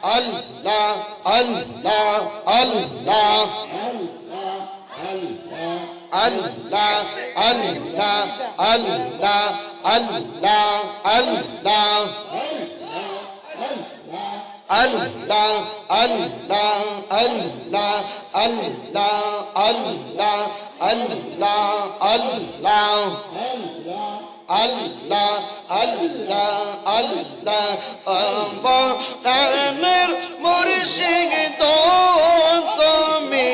আল্লাহ আল্লাহ আল্লাহ আল্লাহ আল্লাহ আল্লাহ আল্লাহ আল্লাহ আল্লাহ আল্লাহ আল্লাহ আল্লাহ আল্লাহ আল্লাহ আল্লাহ আল্লাহ আল্লাহ আল্লাহ প্রাণের মুর্শিদ তো তুমি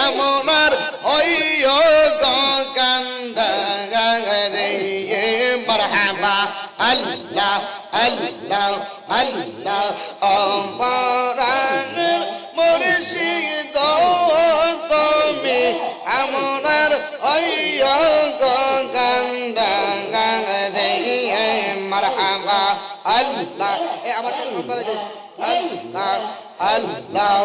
আমার হইও কান্দারে মারহাবা আল্লাহ আল্লাহ আল্লাহ প্রাণের মুর্শিদ তুমি আমার হইও মারহাবা আল্লাহ এ আমার কাছে শুনতে দে আল্লাহ আল্লাহ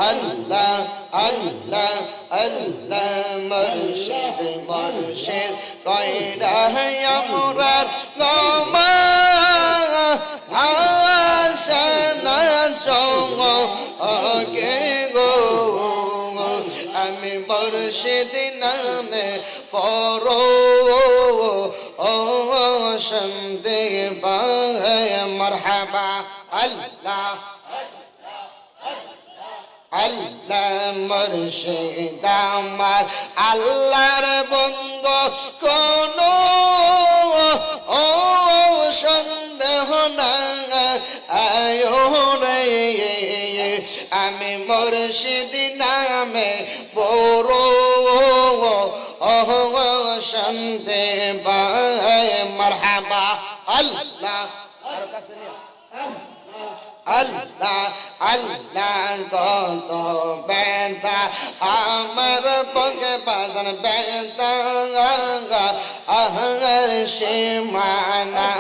আল্লাহ আল্লাহ আল্লাহ মুর্শিদ মুর্শিদ কইরা আমরা গোমা আশানা চঙ্গ ওকে গো আমি মুর্শিদ নামে পড়ো ও শান্তি পায় মারহাবা আল্লাহ আল্লাহ মুর্শিদ আমার আল্লাহর বন্ধু কোন ও সন্দেহ না আয়ো রে আমি মুর্শিদ নামে পড়ো ও শান্তি পায় মারহাবা আল্লাহ আল্লাহ আল্লাহ কত বেদা আমার পকে বাসন বেদা আহর সীমানা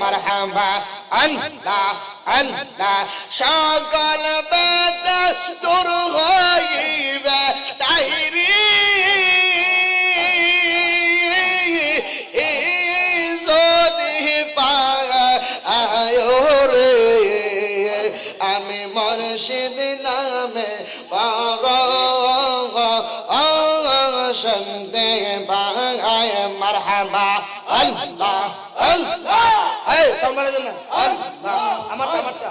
মারহাবা আল্লাহ আল্লাহ সকল বেদা দূর হইবে তাহিরি মুর্শিদ নামে পারো শান্তি পায় মারহাবা আল্লাহ আল্লাহ এই সম্মানের জন্য আল্লাহ আমারটা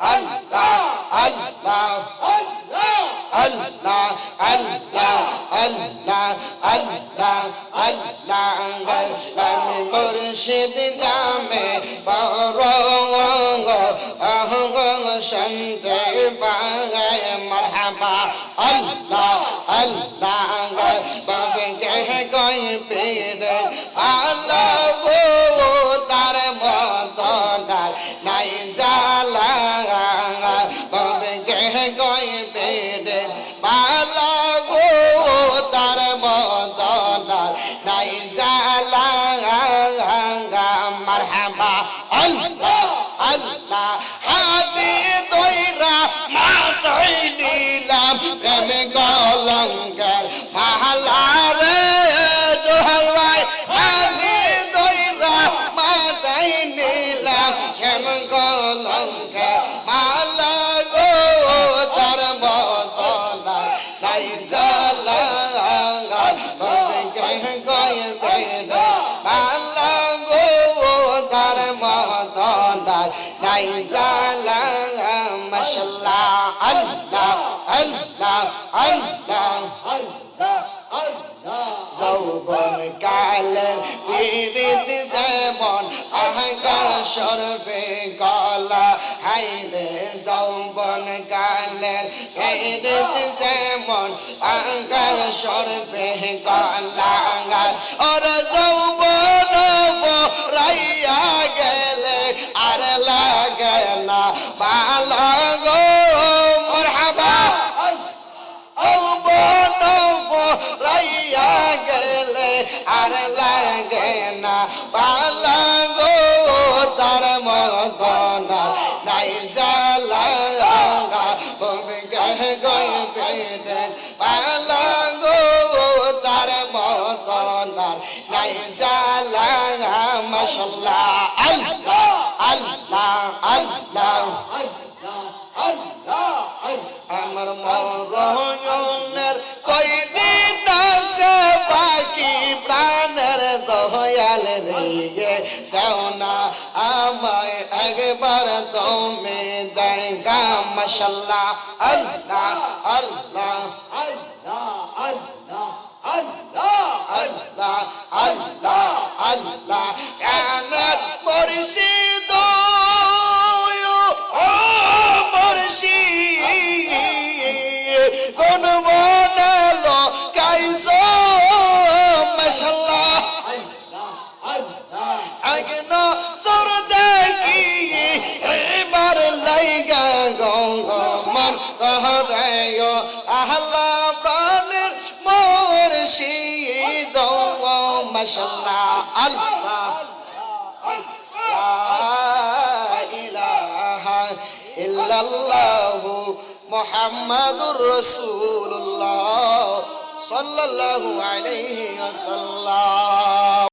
আল্লাহ আল্লাহ আল্লাহ আল্লাহ আল্লাহ আল্লাহ আল্লাহ আমি মুর্শিদ নামে পারো শান্তি পায় মারহাবা আল্লাহ আল্লাহ বাবে কে কই পীর আল্লাহ গো তার মদনার নাই জালা বাবে কে কই পীর আল্লাহ গো তার মদনার নাই জালা মারহাবা আল্লাহ আল্লাহ হাতি দইরা মাথায় নিলাম প্রেম কলঙ্কের মালারে দোহাই ভাই হাতি দইরা মাথায় নিলাম প্রেম কলঙ্কের মালা গো তার বদলা নাই জালা কে গয় বেদ মালা গো তার বদলা নাই জালা মাশাআল্লাহ আল্লাহ আল্লাহ আল্লাহ আল্লাহ যৌবন কালের পীড়িত যেমন আকাশর গলা হাইরে যৌবন কালের পীড়িত যেমন আকাশর গলা ওর যৌবন রাইয়া গেলে আর লাগে না ভালো গো মারহাবা রাইয়া গেলে আর লাগে না ভালো গো তার মদনা নাই জালা বলবে গয় পেটে ভালো গো তার মদনা নাই জালা মাশাআল্লাহ আল্লাহ আল্লাহ আল্লাহ আমার মরণের কয়দিন আছে বাকি প্রাণের দয়াল রে দাও না আমায় একবার তুমি দেখা মাশাআল্লাহ আল্লাহ আল্লাহ আল্লাহ আল্লাহ আল্লাহ কানাত মুর্শিদ ও মুর্শিদ কোন বনালো কাইসো মাশাআল্লাহ আগন সর দেখি এবার লাইগা গঙ্গ মন কহরায়ো আহলা প্রাণের মুর্শিদ মাশাআল্লাহ আল্লাহ লা ইলাহা ইল্লাল্লাহ মুহাম্মাদুর রাসূলুল্লাহ সাল্লাল্লাহু আলাইহি ওয়াসাল্লাম।